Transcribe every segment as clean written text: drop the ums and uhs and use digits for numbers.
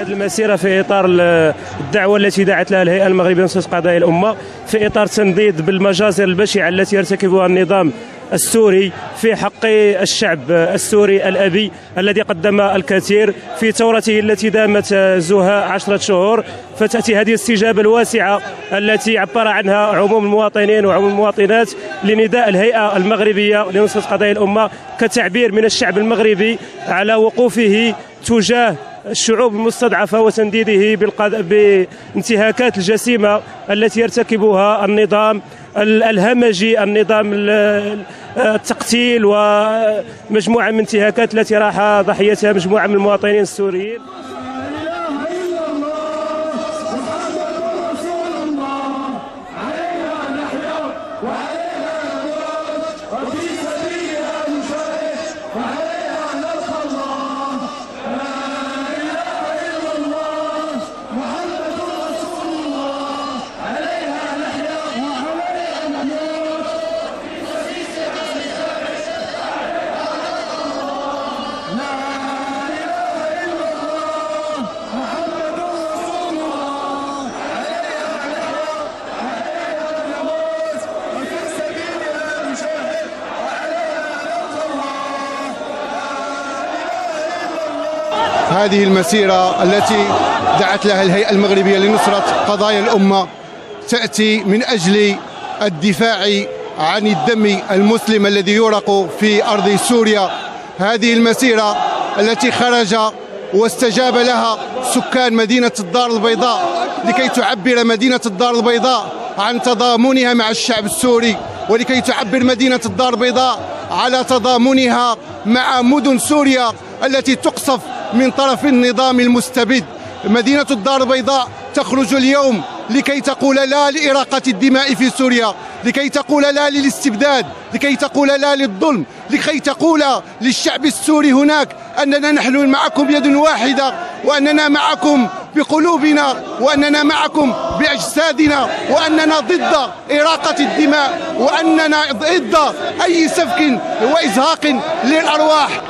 هذه المسيرة في إطار الدعوة التي دعت لها الهيئة المغربية لنصرة قضايا الأمة، في إطار تنديد بالمجازر البشعة التي يرتكبها النظام السوري في حق الشعب السوري الأبي الذي قدم الكثير في ثورته التي دامت زها 10 شهور. فتأتي هذه الاستجابة الواسعة التي عبر عنها عموم المواطنين وعموم المواطنات لنداء الهيئة المغربية لنصرة قضايا الأمة كتعبير من الشعب المغربي على وقوفه تجاه الشعوب المستضعفة وتنديده بانتهاكات الجسيمة التي يرتكبها النظام الهمجي، النظام التقتيل ومجموعة من انتهاكات التي راح ضحيتها مجموعة من المواطنين السوريين. هذه المسيرة التي دعت لها الهيئة المغربية لنصرة قضايا الأمة تأتي من أجل الدفاع عن الدم المسلم الذي يرق في أرض سوريا. هذه المسيرة التي خرج واستجاب لها سكان مدينة الدار البيضاء لكي تعبر مدينة الدار البيضاء عن تضامنها مع الشعب السوري، ولكي تعبر مدينة الدار البيضاء على تضامنها مع مدن سوريا التي تقصف من طرف النظام المستبد. مدينة الدار البيضاء تخرج اليوم لكي تقول لا لإراقة الدماء في سوريا، لكي تقول لا للاستبداد، لكي تقول لا للظلم، لكي تقول للشعب السوري هناك أننا نحن معكم يد واحدة، وأننا معكم بقلوبنا، وأننا معكم بأجسادنا، وأننا ضد إراقة الدماء، وأننا ضد أي سفك وإزهاق للأرواح.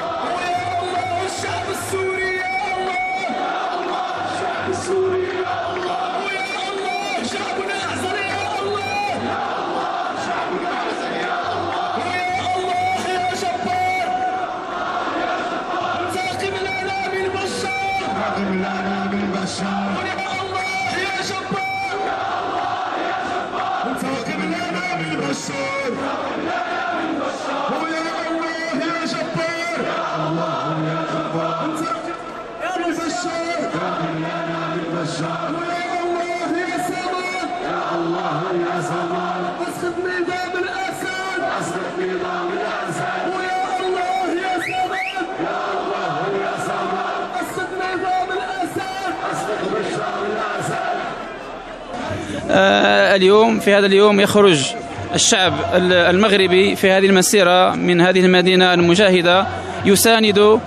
اليوم في هذا اليوم يخرج الشعب المغربي في هذه المسيرة من هذه المدينة المجاهدة يساند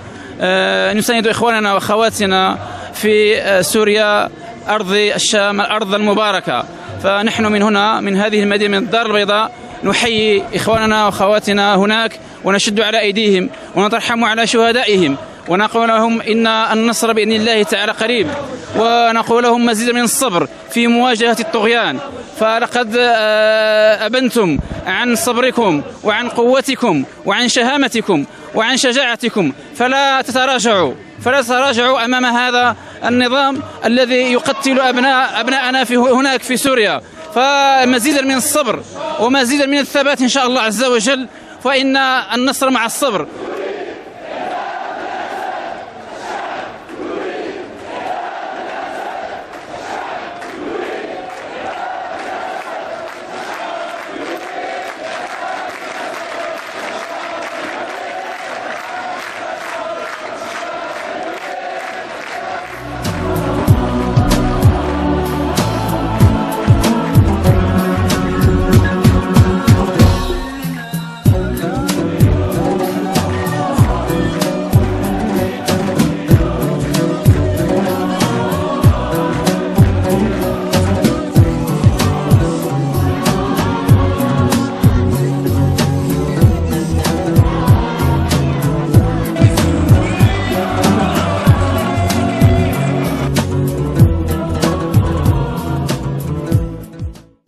إخواننا وأخواتنا في سوريا أرض الشام، الأرض المباركة. فنحن من هنا من هذه المدينة من الدار البيضاء نحيي إخواننا وأخواتنا هناك ونشد على أيديهم ونترحم على شهدائهم ونقول لهم إن النصر بإذن الله تعالى قريب، ونقول لهم مزيد من الصبر في مواجهة الطغيان. فلقد أبنتم عن صبركم وعن قوتكم وعن شهامتكم وعن شجاعتكم، فلا تتراجعوا أمام هذا النظام الذي يقتل أبناءنا هناك في سوريا. فمزيدا من الصبر ومزيدا من الثبات إن شاء الله عز وجل، فإن النصر مع الصبر.